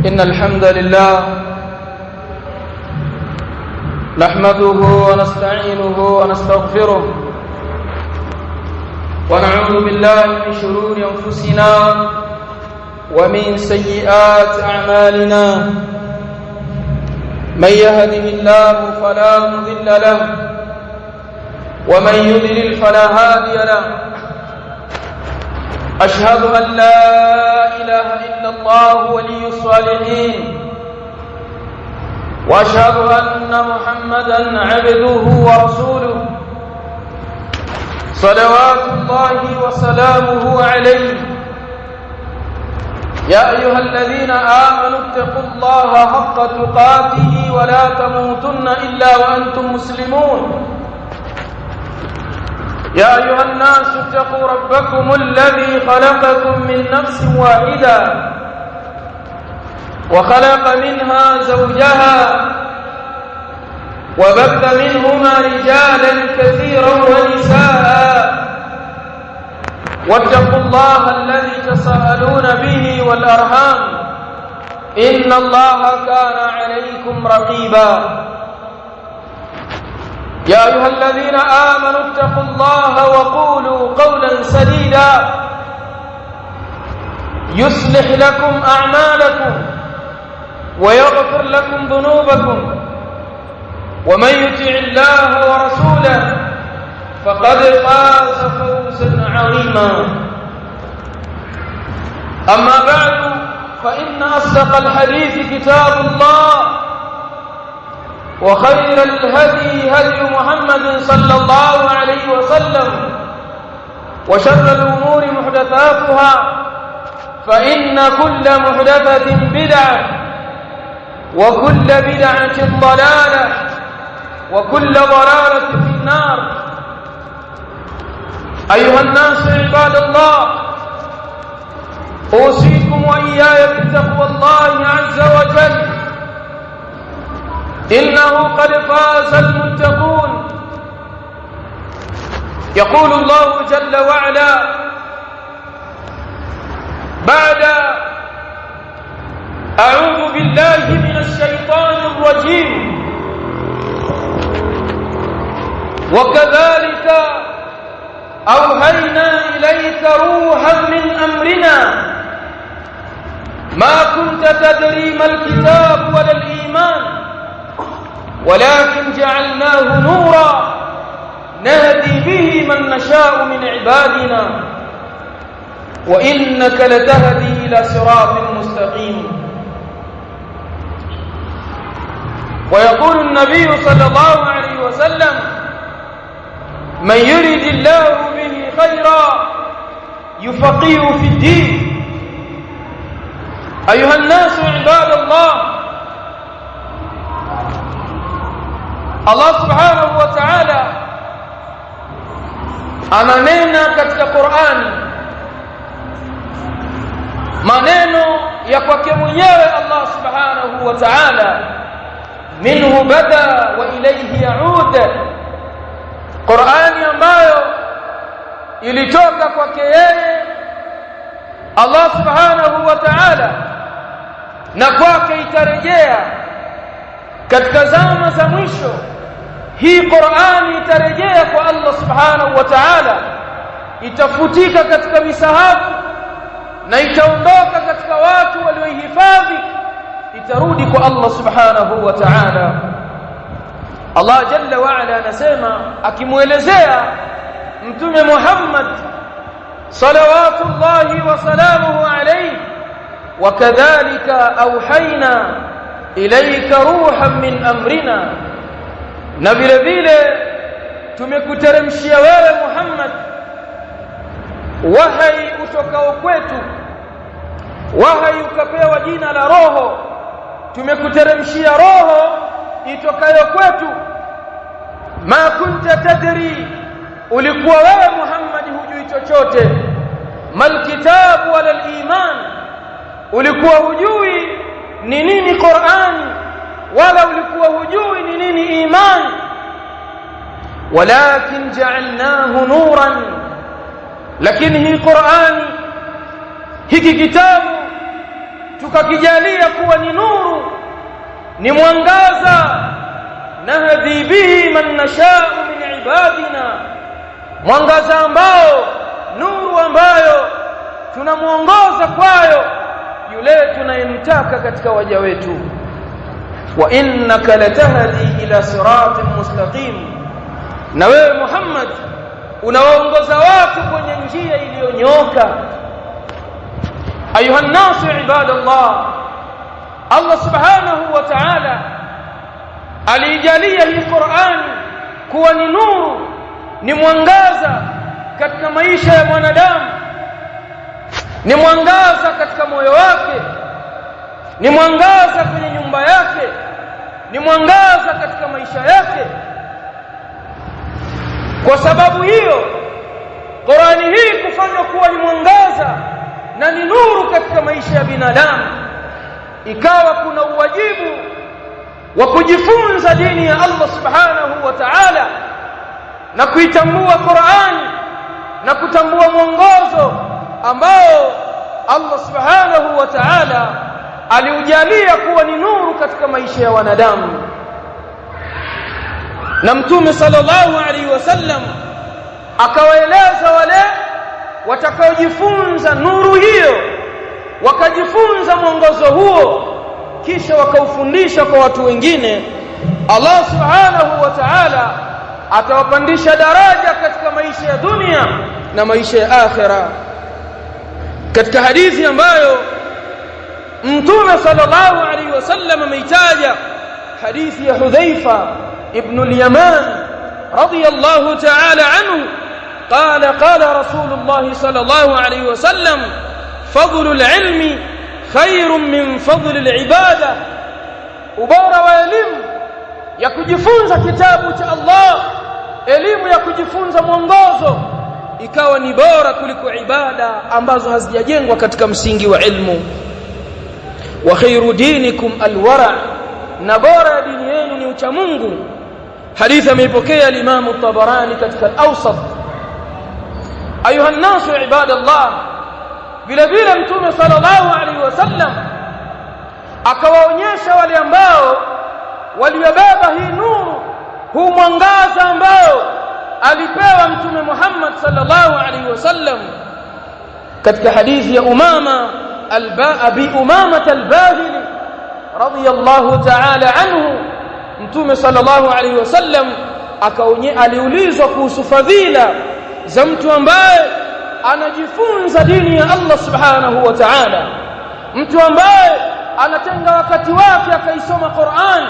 إن الحمد لله نحمده ونستعينه ونستغفره ونعوذ بالله من شرور أنفسنا ومن سيئات أعمالنا من يهده الله فلا مضل له ومن يضلل فلا هادي له أشهد أن لا إله إلا الله ولي الصالحين وأشهد أن محمدًا عبده ورسوله صلوات الله وسلامه عليه يا أيها الذين آمنوا اتقوا الله حق تقاته ولا تموتن إلا وأنتم مسلمون يا أيها الناس اتقوا ربكم الذي خلقكم من نفس واحدة وخلق منها زوجها وبث منهما رجالا كثيرا ونساء واتقوا الله الذي تساءلون به والأرحام إن الله كان عليكم رقيبا يا أيها الذين آمنوا اتقوا الله وقولوا قولا سديدا يصلح لكم أعمالكم ويغفر لكم ذنوبكم ومن يطع الله ورسوله فقد فاز فوزا عظيما أما بعد فإن أصدق الحديث كتاب الله وخير الهدي هدي محمد صلى الله عليه وسلم وشر الأمور محدثاتها فإن كل محدثة بدعة وكل بدعة ضلالة وكل ضلالة في النار أيها الناس عباد الله أوصيكم وإياي بتقوى الله عز وجل إنه قد فاز المتقون يقول الله جل وعلا بعد أعوذ بالله من الشيطان الرجيم وكذلك أوحينا إليك روحا من أمرنا ما كنت تدري ما الكتاب ولا الإيمان ولكن جعلناه نورا نهدي به من نشاء من عبادنا وإنك لتهدي إلى صراط مستقيم ويقول النبي صلى الله عليه وسلم من يرد الله به خيرا يفقهه في الدين أيها الناس عباد الله Allah subhanahu wa ta'ala ananena katika Qur'ani maneno ya kwake mwenyewe Allah subhanahu wa ta'ala minhu bada wa ilayhi yaud Qur'ani ambayo ilitoka kwake yeye Allah subhanahu wa ta'ala na kwake itarejea katika zama za mwisho hii Qur'ani itarejea kwa Allah subhanahu wa ta'ala itafutika katika misahafu na itaondoka katika watu walioihifadhi itarudi kwa Allah subhanahu wa ta'ala Allah jalla wa ala anasema akimuelezea mtume Muhammad salawatullahi wa salamuhu alayhi wakadhalika auhaina ilayka ruhan min amrina na vile vile tumekuteremshia wewe Muhammad wahai utokao kwetu wahai ukapewa jina la roho tumekuteremshia roho itokayo kwetu ma kunta tadri ulikuwa wewe Muhammad hujui chochote mal kitabu wala iman ulikuwa hujui ni nini Qur'ani wala ulikuwa hujui ni nini iman walakin ja'alnahu nuran lakini hii Qur'ani hiki kitabu tukakijalia kuwa ni nuru, ni mwangaza, nahdi bihi man nashau min ibadina, mwangaza ambao, nuru ambayo tunamuongoza kwayo yule tunayemtaka katika waja wetu. Wa innaka latahdi ila siratin mustaqim, na wewe Muhammad unawaongoza watu kwenye njia iliyonyooka. Ayuha nnasu ibadallah, Allah subhanahu wa ta'ala alijalia hii Qur'an kuwa ni nuru, ni mwangaza katika maisha ya mwanadamu, ni mwangaza katika moyo wake, ni mwangaza kwenye nyumba yake, ni mwangaza katika maisha yake. Kwa sababu hiyo Qur'ani hii kufanywa kuwa ni mwangaza na ni nuru katika maisha ya binadamu, ikawa kuna uwajibu wa kujifunza dini ya Allah subhanahu wa ta'ala na kuitambua Qur'ani na kutambua mwongozo ambao Allah subhanahu wa ta'ala aliujalia kuwa ni nuru katika maisha ya wanadamu. Na Mtume sallallahu alaihi wasallam akawaeleza wale watakaojifunza nuru hiyo, wakajifunza mwongozo huo, kisha wakaufundisha kwa watu wengine, Allah subhanahu wa ta'ala atawapandisha daraja katika maisha ya dunia na maisha ya akhira. Katika hadithi ambayo Mtume sallallahu alaihi wasallam ameitaja, hadithi ya Hudhaifa ibn al-Yaman radiyallahu ta'ala anhu, قال رسول الله صلى الله عليه وسلم فضل العلم خير من فضل العبادة. ubora wa elimu ya kujifunza kitabu cha Allah, elimu ya kujifunza mwongozo, ikawa ni bora kuliko ibada ambazo hazijajengwa katika msingi wa ilmu. wa khairu dinikum alwara, na bora ya dini yenu ni ucha Mungu. hadithi ameipokea al-Imam at-Tabarani katika al-Awsat. Ayuha nnasu ibadallah, vile vile Mtume sallallahu alaihi wasallam akawaonyesha wale ambao waliobeba hii nuru, huu mwangaza ambao alipewa Mtume Muhammad sallallahu alaihi wasallam, katika hadithi ya Abi Umama al-Bahili radiyallahu ta'ala anhu. Mtume sallallahu alaihi wasallam aliulizwa kuhusu fadhila za mtu ambaye anajifunza dini ya Allah subhanahu wa ta'ala, mtu ambaye anatenga wakati wake akaisoma Qur'an,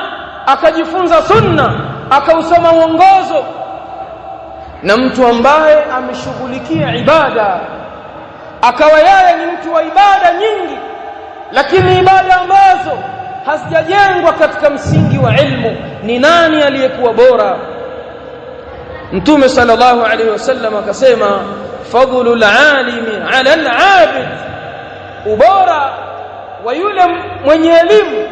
akajifunza sunna, akausoma mwongozo, na mtu ambaye ameshughulikia ibada, akawa yeye ni mtu wa ibada nyingi, lakini ibada ambazo hazijajengwa katika msingi wa ilmu. Ni nani aliyekuwa bora? Mtume sallallahu alaihi wasallam akasema, fadhlul alimi ala al-abid, ubora wa yule mwenye elimu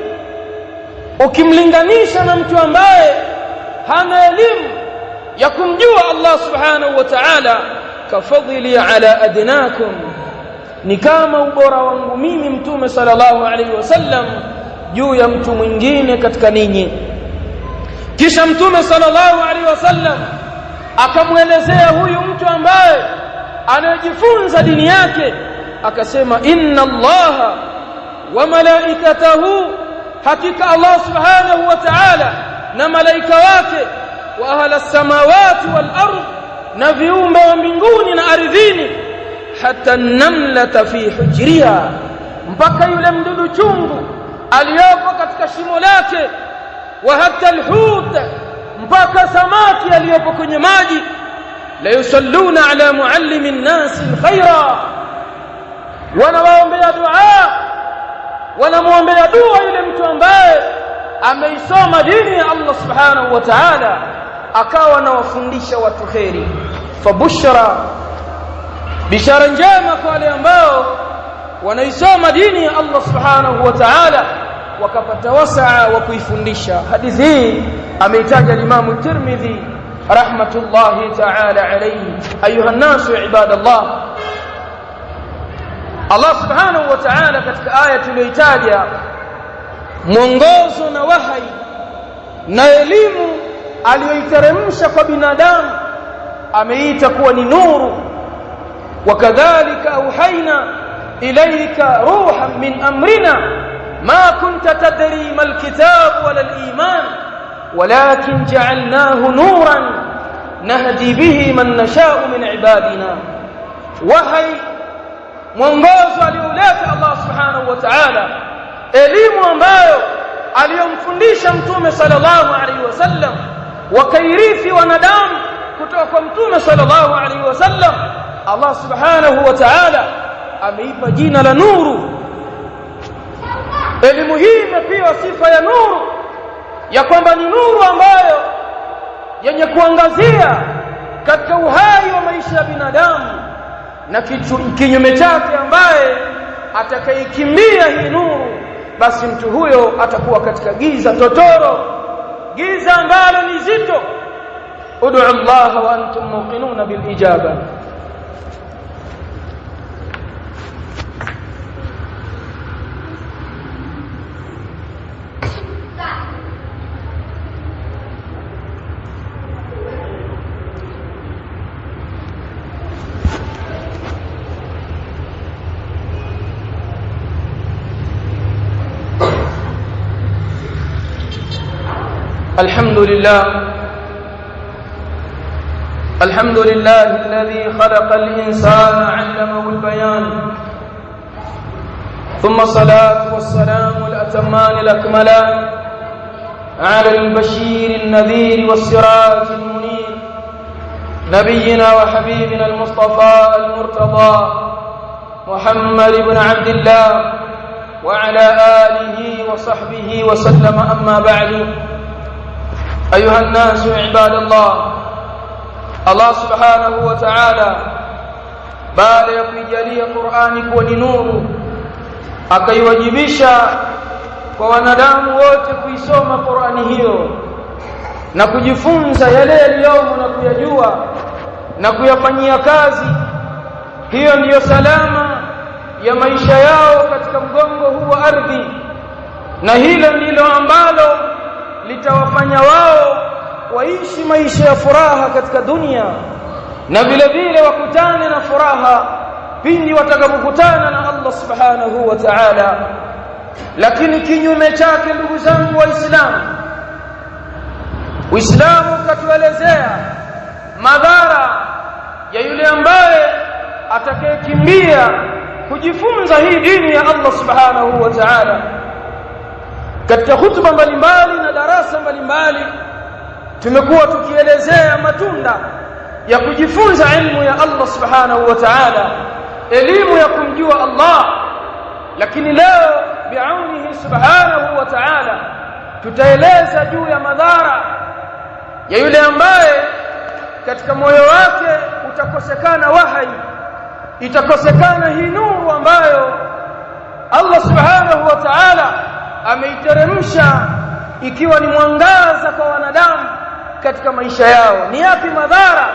ukimlinganisha na mtu ambaye hana elimu ya kumjua Allah subhanahu wa ta'ala, kafadhili ala adnakum, ni kama ubora wangu mimi Mtume sallallahu alaihi wasallam juu ya mtu mwingine katika ninyi. Kisha Mtume sallallahu alaihi wasallam akamwelezea huyu mtu ambaye anajifunza dini yake, akasema, inna Allaha wa malaikatahu, hakika Allah subhanahu wa ta'ala na malaika wake, wa ahla samawati wal ardh, na viumbe wa mbinguni na ardhini, hata namlata fi hujriha, mpaka yule mdudu chungu aliyopo katika shimo lake, wa hata alhut, mpaka samaki aliyopo kwenye maji, la yusalluna ala muallimi nnasi alkhaira, wanawaombea dua, wanamwombea dua yule mtu ambaye ameisoma dini ya Allah subhanahu wa ta'ala, akawa anawafundisha watu kheri. Fabushra, bishara njema kwa wale ambao wanaisoma dini ya Allah subhanahu wa ta'ala wakapata wasaa wa kuifundisha. Hadithi hii ameitaja Imam Tirmidhi rahmatullahi ta'ala alayhi. Ayuha nasu ibadallah, Allah subhanahu wa ta'ala katika aya tuliyoitaja, mwongozo na wahyi na elimu aliyoiteremsha kwa binadamu ameita kuwa ni nuru. Wakadhalika auhaina ilayka ruhan min amrina ma kunta tadri mal kitab wala al iman walakin ja'alnahu nuran nahdi bihi man nasha'u min ibadina. Wahyi, mwongozo alioleta Allah subhanahu wa ta'ala, elimu ambayo aliyomfundisha mtume sallallahu alaihi wasallam, wakairithi wanadamu kutoka kwa mtume sallallahu alaihi wasallam, Allah subhanahu wa ta'ala ameipa jina la nuru. Elimu hii imepewa sifa ya nuru, ya kwamba ni nuru ambayo yenye kuangazia katika uhai wa maisha ya binadamu, na kinyume chake ambaye atakayekimbia hii nuru, basi mtu huyo atakuwa katika giza totoro, giza ambalo ni zito. ud'u Allah wa antum muqinuna bil ijaba. الحمد لله الذي خلق الإنسان علمه البيان، ثم الصلاة والسلام الأتمان الأكملان على البشير النذير والسراج المنير، نبينا وحبيبنا المصطفى المرتضى محمد بن عبد الله وعلى آله وصحبه وسلم. أما بعد، أيها الناس عباد الله، Allah subhanahu wa ta'ala baada ya kuijalia Qur'ani kuwa ni nuru, akaiwajibisha kwa wanadamu wote kuisoma Qur'ani hiyo na kujifunza yale yaliyomo na kuyajua na kuyafanyia kazi. Hiyo ndiyo salama ya maisha yao katika mgongo huu wa ardhi, na hilo ndilo ambalo litawafanya wao waishi maisha ya furaha katika dunia, na vile vile wakutane na furaha pindi watakapokutana na Allah subhanahu wa ta'ala. Lakini kinyume chake, ndugu zangu Waislamu, Uislamu ukatuelezea madhara ya yule ambaye atakayekimbia kujifunza hii dini ya Allah subhanahu wa ta'ala. Katika hutuba mbalimbali na darasa mbalimbali tumekuwa tukielezea matunda ya kujifunza ilmu ya Allah subhanahu wa ta'ala, elimu ya kumjua Allah. Lakini leo biaunihi subhanahu wa ta'ala tutaeleza juu ya madhara ya yule ambaye katika moyo wake utakosekana wahyi, itakosekana hii nuru ambayo Allah subhanahu wa ta'ala ameiteremsha ikiwa ni mwangaza kwa wanadamu katika maisha yao. Ni yapi madhara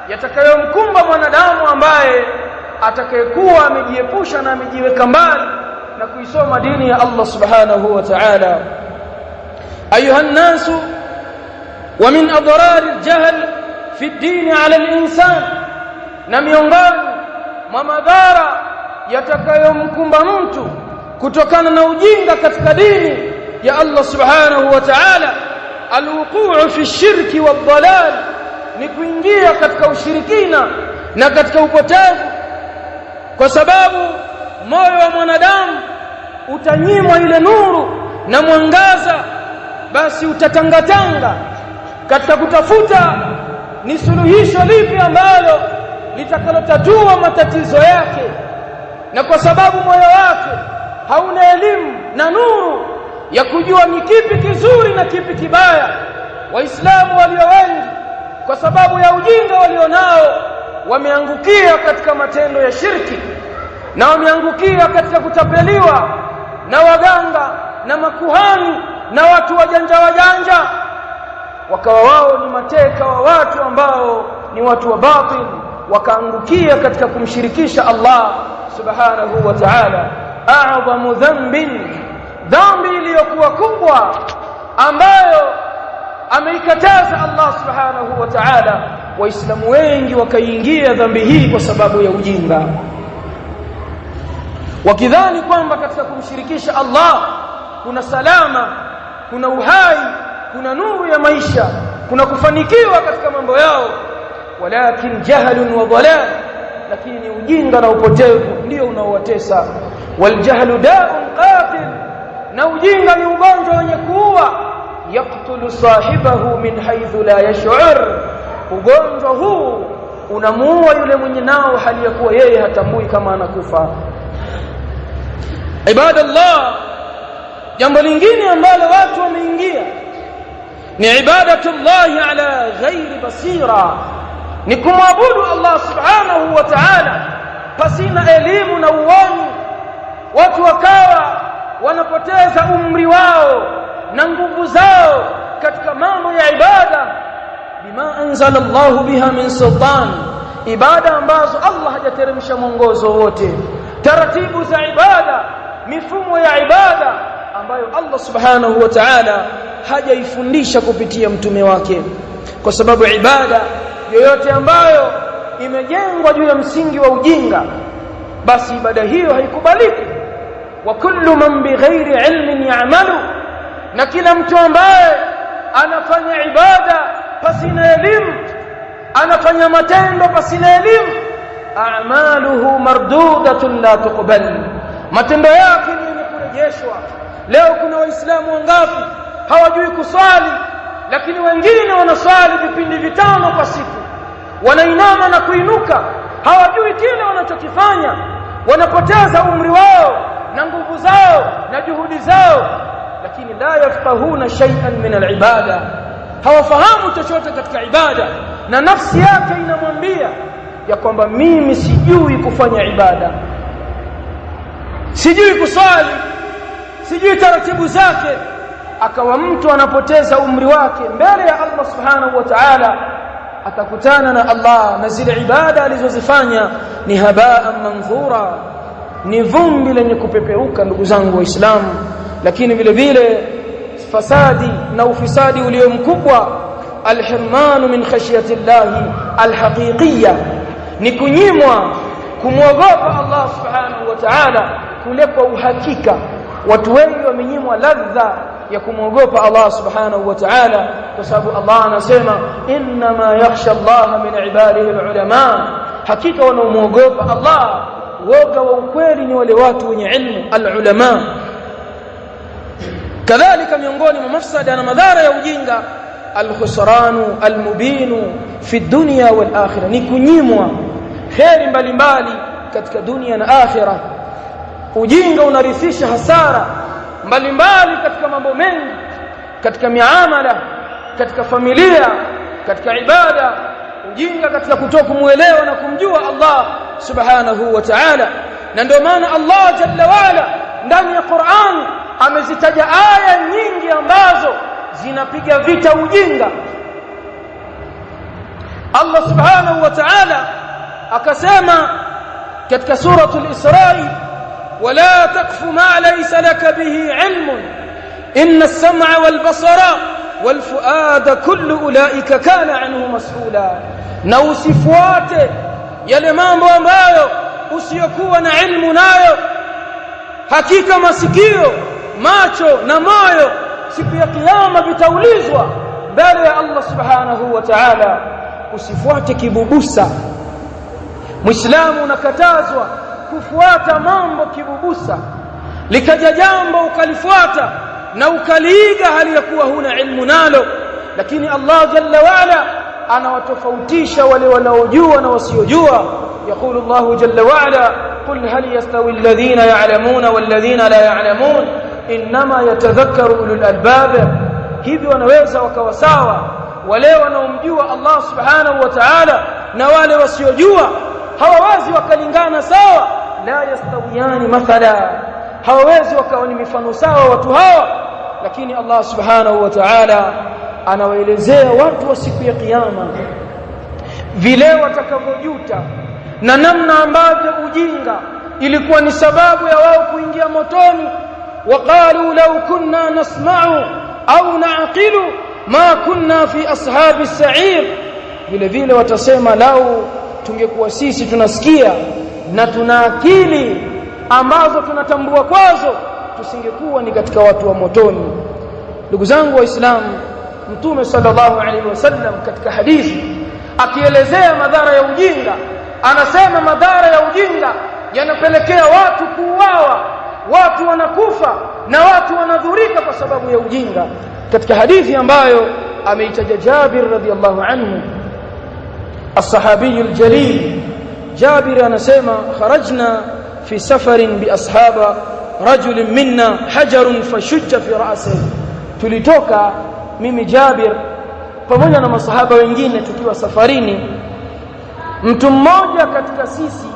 yatakayomkumba mwanadamu ambaye atakayekuwa amejiepusha na amejiweka mbali na kuisoma dini ya Allah subhanahu wa ta'ala? Ayuha nnasu, wa min adrari aljahl fi ad-din ala al-insan, na miongoni mwa madhara yatakayomkumba mtu kutokana na ujinga katika dini ya Allah subhanahu wa ta'ala, alwuquu fi shirki wadhalal, ni kuingia katika ushirikina na katika upotevu, kwa sababu moyo wa mwanadamu utanyimwa ile nuru na mwangaza, basi utatangatanga katika kutafuta ni suluhisho lipi ambalo litakalotatua matatizo yake. Na kwa sababu moyo wake hauna elimu na nuru ya kujua ni kipi kizuri na kipi kibaya, Waislamu walio wengi kwa sababu ya ujinga walionao wameangukia katika matendo ya shirki, na wameangukia katika kutapeliwa na waganga na makuhani na watu wajanja, wakawa wao ni mateka wa watu ambao ni watu wa batil, wakaangukia katika kumshirikisha Allah subhanahu wa ta'ala, a'zamu dhanbin, dhambi iliyokuwa kubwa ambayo ameikataza Allah subhanahu wa ta'ala. Waislamu wengi wakaingia dhambi hii kwa sababu ya ujinga, wakidhani kwamba katika kumshirikisha Allah kuna salama, kuna uhai, kuna nuru ya maisha, kuna kufanikiwa katika mambo yao. Walakin jahlun wa dhalal, lakini ujinga na upotevu ndio unaowatesa. Waljahlu da'un qatil, na ujinga ni ugonjwa wenye kuua. Yaqtulu sahibahu min haythu la yash'ur, ugonjwa huu unamuua yule mwenye nao hali ya kuwa yeye hatambui kama anakufa. Ibadallah, jambo lingine ambalo watu wameingia ni ibadatullahi ala ghairi basira, ni kumwabudu Allah subhanahu wa ta'ala pasina elimu na uoni. Watu wakawa wanapoteza umri wao na nguvu zao katika mambo ya ibada, bima anzala Allahu biha min sultan, ibada ambazo Allah hajateremsha mwongozo wote, taratibu za ibada, mifumo ya ibada ambayo Allah subhanahu wa ta'ala hajaifundisha kupitia mtume wake. Kwa sababu ibada yoyote ambayo imejengwa juu ya msingi wa ujinga, basi ibada hiyo haikubaliki. Wa kullu man bighairi ilmin ya'malu, na kila mtu ambaye anafanya ibada pasina elimu, anafanya matendo pasina elimu, a'maluhu mardudatun la tuqbal, matendo yake ni yenye kurejeshwa. Leo kuna waislamu wangapi hawajui kuswali, lakini wengine wanaswali vipindi vitano kwa siku, wanainama na kuinuka, hawajui kile wanachokifanya, wanapoteza umri wao na nguvu zao na juhudi zao, lakini la yafqahuna shay'an min al-ibada, hawafahamu chochote katika ibada, na nafsi yake inamwambia ya kwamba mimi sijui kufanya ibada, sijui kuswali, sijui taratibu zake. Akawa mtu anapoteza umri wake mbele ya Allah subhanahu wa ta'ala, atakutana na Allah na zile ibada alizozifanya ni habaan manthura, ni vumbi lenye kupepeuka. Ndugu zangu Waislamu, lakini vile vile fasadi na ufisadi ulio mkubwa, alhirmanu min khashyati llahi alhaqiqiyya, ni kunyimwa kumwogopa Allah subhanahu wa ta'ala kule kwa uhakika. Watu wengi wamenyimwa ladha ya kumwogopa Allah subhanahu wa ta'ala, kwa sababu Allah anasema inma yakhsha Allah min ibadihi alulama, hakika wanaomwogopa Allah woga wa ukweli ni wale watu wenye ilmu, alulama. Kadhalika miongoni mwa mafsada na madhara ya ujinga, alkhusranu almubinu fi dunya wal akhirah, ni kunyimwa kheri mbalimbali katika dunia na akhirah. Ujinga unarithisha hasara mbalimbali katika mambo mengi, katika miamala, katika familia, katika ibada. Ujinga katika kutokumuelewa na kumjua Allah subhanahu wa ta'ala. Na ndio maana Allah jalla waala ndani ya Qur'an amezitaja aya nyingi ambazo zinapiga vita ujinga. Allah subhanahu wa ta'ala akasema katika suratul Isra, wala taqfu ma laysa laka bihi ilmun inna as-sam'a wal basara wal fuada kullu ulaika kana anhu mas'ula, na usifuate yale mambo ambayo usiyokuwa na ilmu nayo. Hakika masikio, macho na moyo siku ya kiyama vitaulizwa mbele ya Allah subhanahu wa ta'ala. Usifuate kibubusa. Muislamu unakatazwa kufuata mambo kibubusa, likaja jambo ukalifuata na ukaliiga hali ya kuwa huna ilmu nalo. Lakini Allah jalla waala anawatofautisha wale wanaojua na wasiojua. Yaqulu Allah jalla waala, qul hal yastawi alladhina ya'lamuna walladhina la ya'lamun inma yatadhakkaru ulul albab, hivi wanaweza wakawa sawa wale wanaomjua Allah subhanahu wa ta'ala na wale wasiojua? Hawawezi wakalingana sawa. La yastawiyani mathala, hawawezi wakawa ni mifano sawa watu hawa. Lakini Allah subhanahu wa ta'ala anawaelezea watu wa siku ya kiyama vile watakavyojuta na namna ambavyo ujinga ilikuwa ni sababu ya wao kuingia motoni. Waqalu law kunna nasma'u au na'qilu ma kunna fi ashabi as-sa'ir, vile vile watasema lau tungekuwa sisi tunasikia na tuna akili ambazo tunatambua kwazo, tusingekuwa ni katika watu wa motoni. Ndugu zangu waislamu, Mtume sallallahu alaihi wasallam katika hadithi akielezea madhara ya ujinga anasema madhara ya ujinga yanapelekea watu kuuawa, watu wanakufa na watu wanadhurika kwa sababu ya ujinga. Katika hadithi ambayo ameitaja Jabir radhiyallahu anhu, as-sahabi al-jalil, Jabir anasema kharajna fi safarin bi ashaba rajul minna hajarun fashujja fi ra'sihi, tulitoka mimi Jabir pamoja na masahaba wengine tukiwa safarini, mtu mmoja katika sisi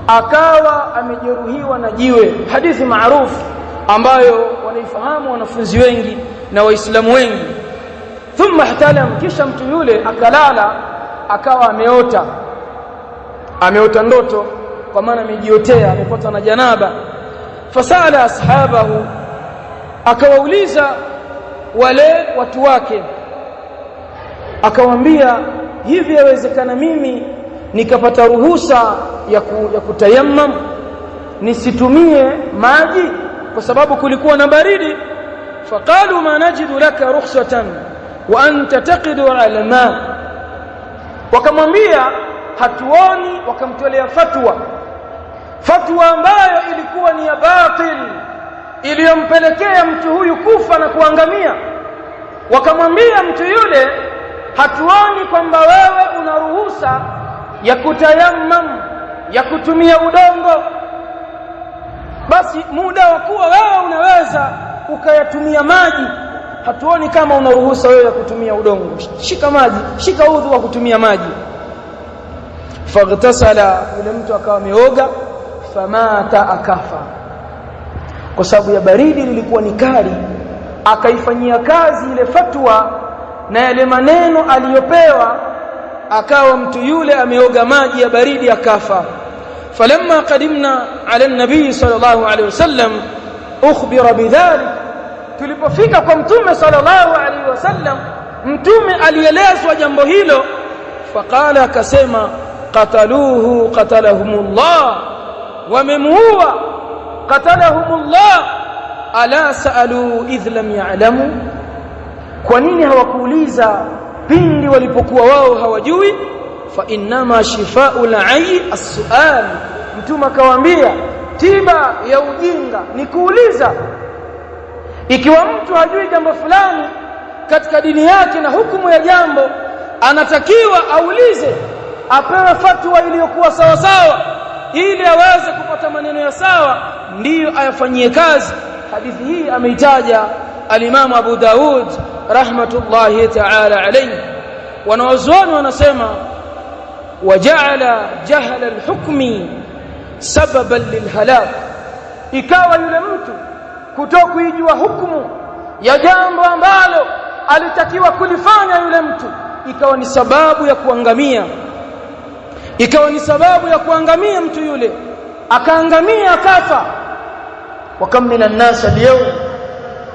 akawa amejeruhiwa na jiwe. Hadithi maarufu ambayo wanaifahamu wanafunzi wengi na waislamu wengi. Thumma ihtalam, kisha mtu yule akalala akawa ameota ndoto, kwa maana amejiotea, amepata na janaba. Fasala ashabahu, akawauliza wale watu wake, akawaambia hivi yawezekana mimi nikapata ruhusa ya kutayammam, nisitumie maji kwa sababu kulikuwa na baridi? Faqalu ma najidu laka rukhsatan wa anta taqidu ala alma, wakamwambia hatuoni. Wakamtolea fatwa ambayo ilikuwa ni ya batil, iliyompelekea mtu huyu kufa na kuangamia. Wakamwambia mtu yule, hatuoni kwamba wewe una ruhusa ya kutayammam, ya kutumia udongo, basi muda wa kuwa wewe unaweza ukayatumia maji, hatuoni kama una ruhusa wewe ya kutumia udongo. Shika maji, shika udhu wa kutumia maji. Faghtasala, yule mtu akawa ameoga, famata, akafa kwa sababu ya baridi lilikuwa ni kali. Akaifanyia kazi ile fatwa na yale maneno aliyopewa, akawa mtu yule ameoga maji ya baridi akafa. Falamma qadimna ala an-nabii sallallahu alayhi wasallam ukhbira bidhalik, tulipofika kwa mtume sallallahu alayhi wasallam, mtume alielezwa jambo hilo. Faqala, akasema qataluhu qatalahumullah, wamemuua qatalahumullah. Ala saalu idh lam ya'lamu, kwa nini hawakuuliza pindi walipokuwa wao hawajui? Fa innama shifaa'ul 'ayyi as-su'al, mtume akawaambia tiba ya ujinga ni kuuliza. Ikiwa mtu hajui jambo fulani katika dini yake na hukumu ya jambo, anatakiwa aulize, apewe fatwa iliyokuwa sawa sawa, ili aweze kupata maneno ya sawa, ndiyo ayafanyie kazi. Hadithi hii ameitaja al-Imam Abu Daud rahmatullahi ta'ala alayhi. Wanawazuoni wanasema waja'ala jahla al-hukmi sababan lilhalak, ikawa yule mtu kutokuijua hukumu ya jambo ambalo alitakiwa kulifanya yule mtu, ikawa ni sababu ya kuangamia, ikawa ni sababu ya kuangamia mtu yule, akaangamia, akafa. Wa kam minan nas al-yawm,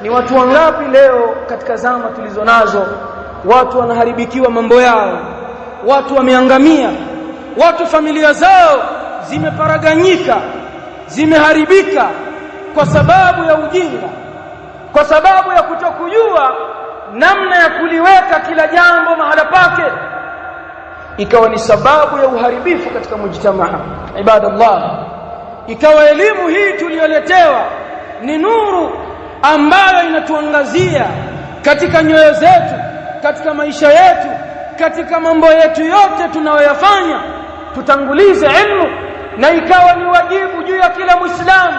ni watu wangapi leo katika zama tulizonazo, watu wanaharibikiwa mambo yao, watu wameangamia, watu familia zao zimeparaganyika, zimeharibika kwa sababu ya ujinga, kwa sababu ya kutokujua namna ya kuliweka kila jambo mahala pake, ikawa ni sababu ya uharibifu katika mujtamaa. Ibadallah, ikawa elimu hii tuliyoletewa ni nuru ambayo inatuangazia katika nyoyo zetu, katika maisha yetu, katika mambo yetu yote tunayoyafanya, tutangulize ilmu. Na ikawa ni wajibu juu ya kila Muislamu,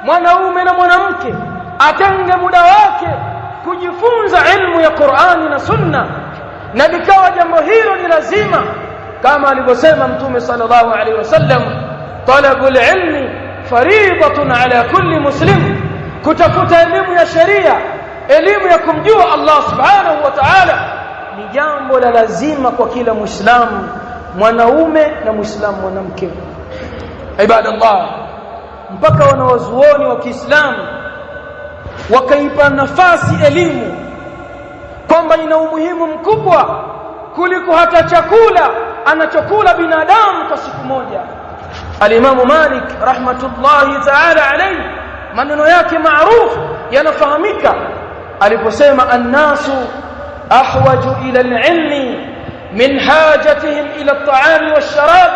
mwanaume na mwanamke, atenge muda wake kujifunza ilmu ya Qur'ani na Sunna, na likawa jambo hilo ni lazima, kama alivyosema Mtume sallallahu alaihi wasallam, talabul ilmi fariidatun ala kulli muslim, kutafuta elimu ya sheria, elimu ya kumjua Allah subhanahu wa ta'ala, ni jambo la lazima kwa kila Muislamu mwanaume na Muislamu mwanamke. Ibadallah, mpaka wanawazuoni wa Kiislamu wakaipa nafasi elimu kwamba ina umuhimu mkubwa kuliko hata chakula anachokula binadamu kwa siku moja. Al-Imam Malik rahmatullahi ta'ala alayhi, maneno yake maarufu yanafahamika aliposema, an-nasu ahwaju ila al-ilmi min hajatihim ila at-ta'ami wash-sharab,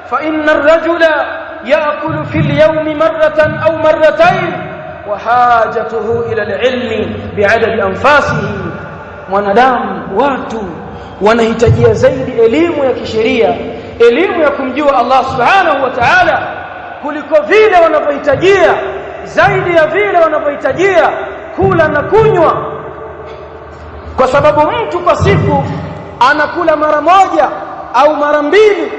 fa inna ar-rajula ya'kulu fi al-yawmi marratan aw marratayn wa hajatuhu ila al-ilmi bi'adadi anfasihi. Mwanadamu, watu wanahitajia zaidi elimu ya kisheria, elimu ya kumjua Allah subhanahu wa ta'ala, kuliko vile wanavyohitajia, zaidi ya vile wanavyohitajia kula na kunywa. Kwa sababu mtu kwa siku anakula mara moja au mara mbili,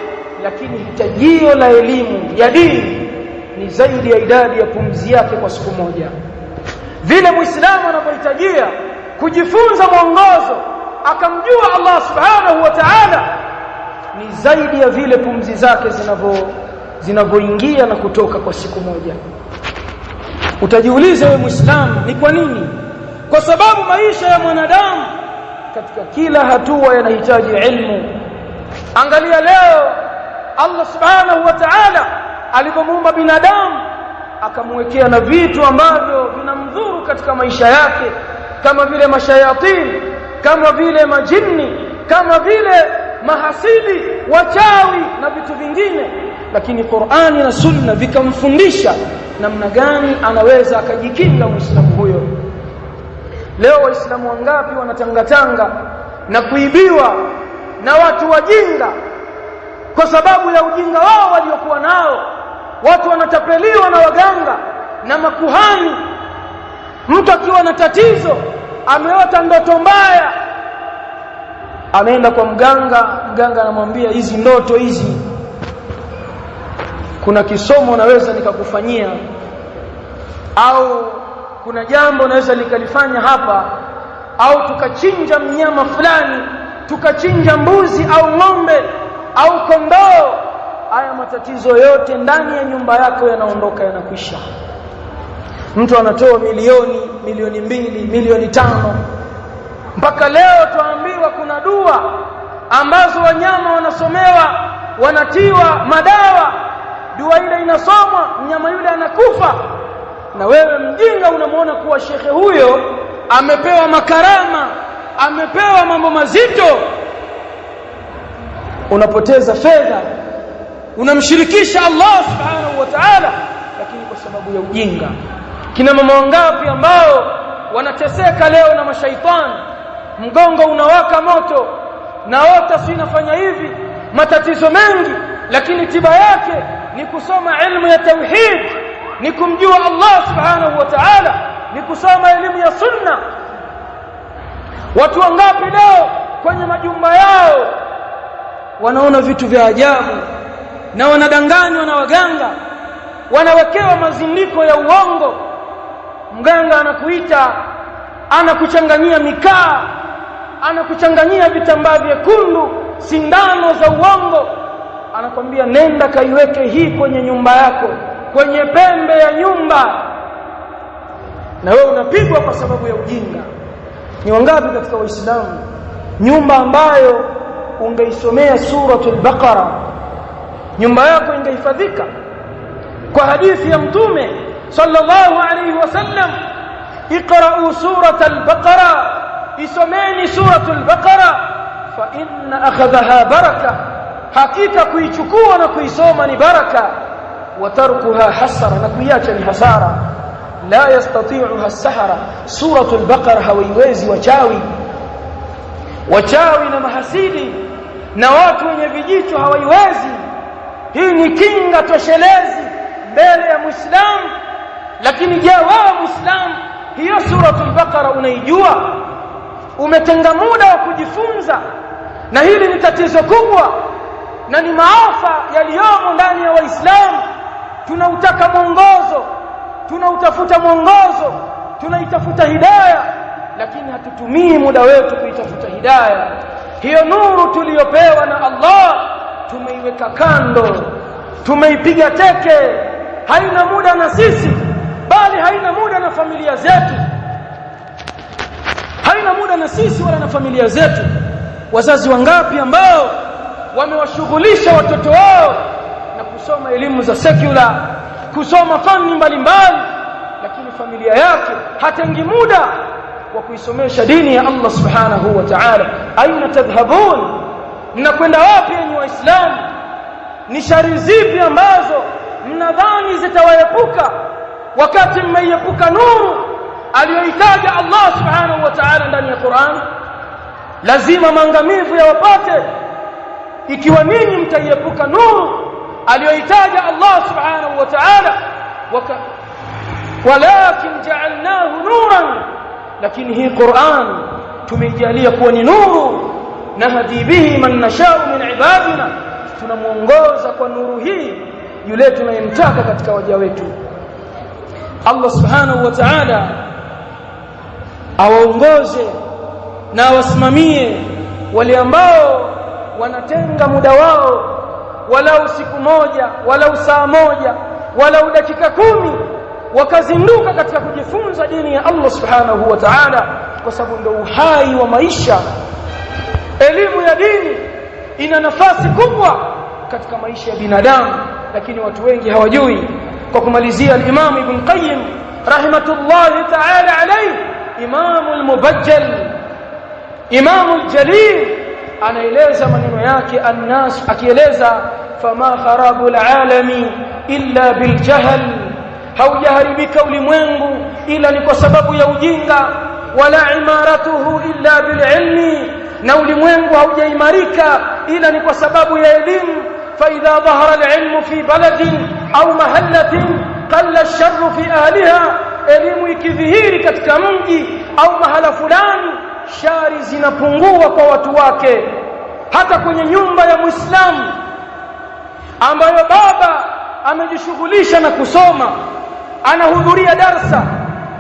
lakini hitajio la elimu ya dini ni zaidi ya idadi ya pumzi yake kwa siku moja. Vile Muislamu anavyohitajia kujifunza mwongozo akamjua Allah subhanahu wa ta'ala, ni zaidi ya vile pumzi zake zinavyoingia na kutoka kwa siku moja. Utajiuliza wewe Muislamu, ni kwa nini? Kwa sababu maisha ya mwanadamu katika kila hatua yanahitaji ilmu. Angalia leo Allah subhanahu wa ta'ala alipomuumba binadamu akamwekea na vitu ambavyo vinamdhuru katika maisha yake, kama vile mashayatini, kama vile majini, kama vile mahasidi, wachawi na vitu vingine, lakini Qur'ani na Sunna vikamfundisha namna gani anaweza akajikinga Muislamu huyo. Leo Waislamu wangapi wanatangatanga na kuibiwa na watu wajinga kwa sababu ya ujinga wao waliokuwa nao. Watu wanatapeliwa na waganga na makuhani. Mtu akiwa na tatizo, ameota ndoto mbaya, anaenda kwa mganga, mganga anamwambia hizi ndoto hizi, kuna kisomo naweza nikakufanyia, au kuna jambo naweza nikalifanya hapa, au tukachinja mnyama fulani, tukachinja mbuzi au ng'ombe au kondoo. Haya matatizo yote ndani ya nyumba yako yanaondoka, yanakwisha. Mtu anatoa milioni, milioni 2, milioni 5. Mpaka leo tuambiwa kuna dua ambazo wanyama wanasomewa, wanatiwa madawa, dua ile inasomwa, mnyama yule anakufa, na wewe mjinga unamuona kuwa shekhe huyo amepewa makarama, amepewa mambo mazito. Unapoteza fedha, unamshirikisha Allah subhanahu wa ta'ala, lakini kwa sababu ya ujinga. Kina mama wangapi ambao wanateseka leo na mashaitani, mgongo unawaka moto, naota si nafanya hivi, matatizo mengi, lakini tiba yake ni kusoma ilmu ya tauhid, ni kumjua Allah subhanahu wa ta'ala, ni kusoma elimu ya sunna. Watu wangapi leo kwenye majumba yao wanaona vitu vya ajabu na wanadanganywa na waganga, wanawekewa mazindiko ya uongo. Mganga anakuita, anakuchanganyia mikaa, anakuchanganyia vitambaa vyekundu, sindano za uongo, anakwambia nenda kaiweke hii kwenye nyumba yako, kwenye pembe ya nyumba, na wewe unapigwa kwa sababu ya ujinga. Ni wangapi katika Waislamu nyumba ambayo ungeisomea suratul Baqara, nyumba yako ingehifadhika? Kwa hadithi ya Mtume sallallahu alayhi wasallam, iqra'u suratul Baqara, isomeni suratul Baqara, fa inna akhadhaha baraka, hakika kuichukua na kuisoma ni baraka, wa tarkuha hasara, na kuiacha ni hasara. La yastati'uha as-sahara, suratul Baqara hawaiwezi wachawi na mahasidi na watu wenye vijicho hawaiwezi. Hii ni kinga toshelezi mbele ya Muislamu. Lakini je, wewe Muislamu, hiyo suratul Baqara unaijua? Umetenga muda wa kujifunza? Na hili ni tatizo kubwa na ni maafa yaliyomo ndani ya Waislamu. Tunautaka mwongozo, tunautafuta mwongozo, tunaitafuta hidayah, lakini hatutumii muda wetu kuitafuta hidayah. Hiyo nuru tuliyopewa na Allah tumeiweka kando, tumeipiga teke, haina muda na sisi, bali haina muda na familia zetu, haina muda na sisi wala na familia zetu. Wazazi wangapi ambao wamewashughulisha watoto wao na kusoma elimu za secular, kusoma fani mbalimbali, lakini familia yake hatengi muda wa kuisomesha dini ya Allah subhanahu wa ta'ala. Aina tadhhabun, mnakwenda wapi enyi Waislamu? Ni shari zipi ambazo mnadhani zitawaepuka wakati mmeiepuka nuru aliyoitaja Allah subhanahu wa ta'ala ndani ya Qur'an? Lazima maangamivu yawapate ikiwa ninyi mtaiepuka nuru aliyoitaja Allah subhanahu wa ta'ala. Walakin ja'alnahu nuran, lakini hii Qur'an tumeijalia kuwa ni nuru, nahdi bihi man nashau min ibadina, tunamuongoza kwa nuru hii yule tunayemtaka katika waja wetu. Allah subhanahu wa ta'ala awaongoze na wasimamie wale ambao wanatenga muda wao, walau siku moja, walau saa moja, walau dakika 10, wakazinduka katika kujifunza dini ya Allah subhanahu wa ta'ala, kwa sababu ndio uhai wa maisha. Elimu ya dini ina nafasi kubwa katika maisha ya binadamu, lakini watu wengi hawajui. Kwa kumalizia, al-Imam Ibn Qayyim rahimatullahi ta'ala alayhi, Imam al-Mubajjal, Imam al-Jalil, anaeleza maneno yake an-nas, akieleza fama kharabul alami illa bil jahl, haujaharibika ulimwengu ila ni kwa sababu ya ujinga, wala imaratuhu illa bil ilmi, na ulimwengu haujaimarika ila ni kwa sababu ya elimu. Fa idha dhahara al ilmu fi baladin au mahallatin qalla ash-sharru fi ahliha, elimu ikidhihiri katika mji au mahala fulani, shari zinapungua kwa watu wake. Hata kwenye nyumba ya Muislamu ambayo baba amejishughulisha na kusoma, anahudhuria darsa,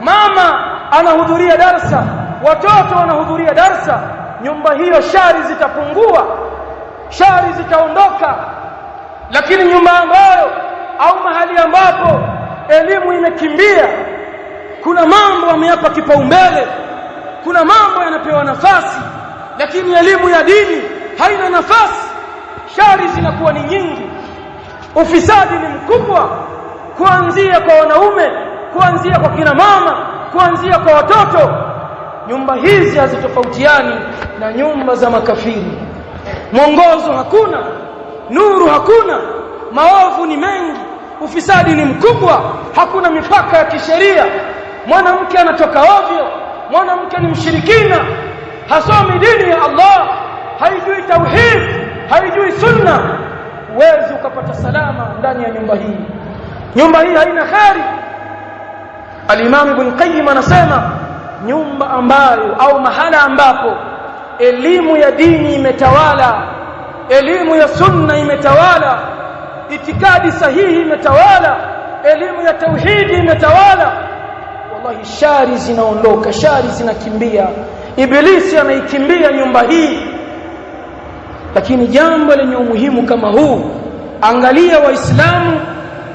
mama anahudhuria darsa, watoto wanahudhuria darsa, nyumba hiyo shari zitapungua, shari zitaondoka. Lakini nyumba ambayo au mahali ambapo elimu imekimbia, kuna mambo ameyapa kipaumbele, kuna mambo yanapewa nafasi, lakini elimu ya dini haina nafasi, shari zinakuwa ni nyingi, ufisadi ni mkubwa, kuanzia kwa wanaume, kuanzia kwa kina mama, kuanzia kwa watoto. Nyumba hizi hazitofautiani na nyumba za makafiri. Mwongozo hakuna, nuru hakuna, maovu ni mengi, ufisadi ni mkubwa, hakuna mipaka ya kisheria. Mwanamke anatoka ovyo, mwanamke ni mshirikina, hasomi dini ya Allah, haijui tauhid, haijui sunna. Huwezi ukapata salama ndani ya nyumba hii. Nyumba hii haina kheri. Al-Imam Ibn Qayyim anasema nyumba ambayo au mahala ambapo elimu ya dini imetawala, elimu ya sunna imetawala, itikadi sahihi imetawala, elimu ya tauhidi imetawala, wallahi shari zinaondoka, shari zinakimbia, ibilisi anaikimbia nyumba hii. Lakini jambo lenye umuhimu kama huu, angalia Waislamu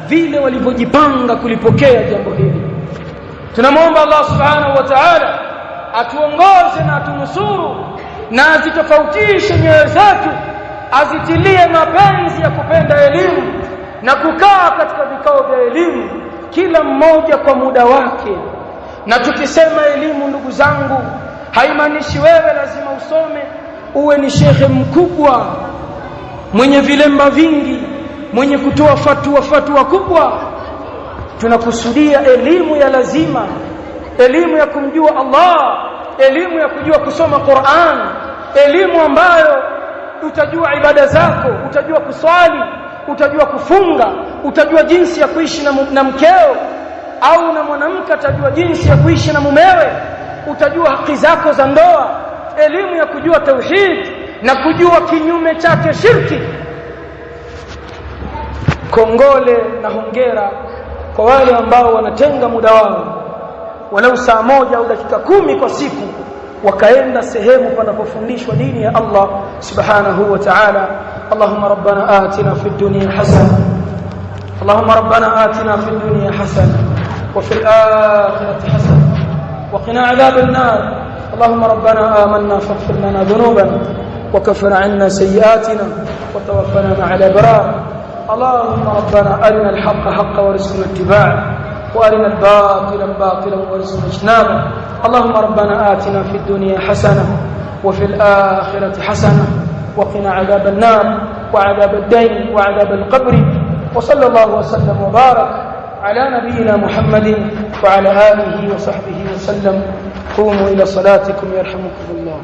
vile walivyojipanga kulipokea jambo hili. Tunamwomba Allah subhanahu wa ta'ala atuongoze na atunusuru, na azitofautishe nyoyo zetu, azitilie mapenzi ya kupenda elimu na kukaa katika vikao vya elimu, kila mmoja kwa muda wake. Na tukisema elimu, ndugu zangu, haimaanishi wewe lazima usome uwe ni shekhe mkubwa mwenye vilemba vingi, mwenye kutoa fatwa kubwa. Tunakusudia elimu ya lazima, elimu ya kumjua Allah, elimu ya kujua kusoma Qur'an, elimu ambayo utajua ibada zako, utajua kuswali, utajua kufunga, utajua jinsi ya kuishi na mkeo, au na mwanamke atajua jinsi ya kuishi na mumewe, utajua haki zako za ndoa, elimu ya kujua tauhid na kujua kinyume chake shirki. Kongole na hongera kwa wale ambao wanatenga muda wao walau saa moja au dakika 10 kwa siku, wakaenda sehemu panapofundishwa dini ya Allah subhanahu wa ta'ala. Allahumma rabbana atina fid dunya hasana اللهم ربنا آتنا في الدنيا حسنة وفي الآخرة حسنة وقنا عذاب النار. اللهم ربنا آمنا فاغفر لنا ذنوبنا وكفر عنا سيئاتنا وتوفنا مع الأبرار. اللهم ربنا أرنا الحق حقا وارزقنا اتباعه وأرنا الباطل باطلا وارزقنا اجتنابه. اللهم ربنا آتنا في الدنيا حسنة وفي الآخرة حسنة وقنا عذاب النار وعذاب الدين وعذاب القبر. وصلى الله وسلم وبارك على نبينا محمد وعلى آله وصحبه وسلم. قوموا إلى صلاتكم يرحمكم الله.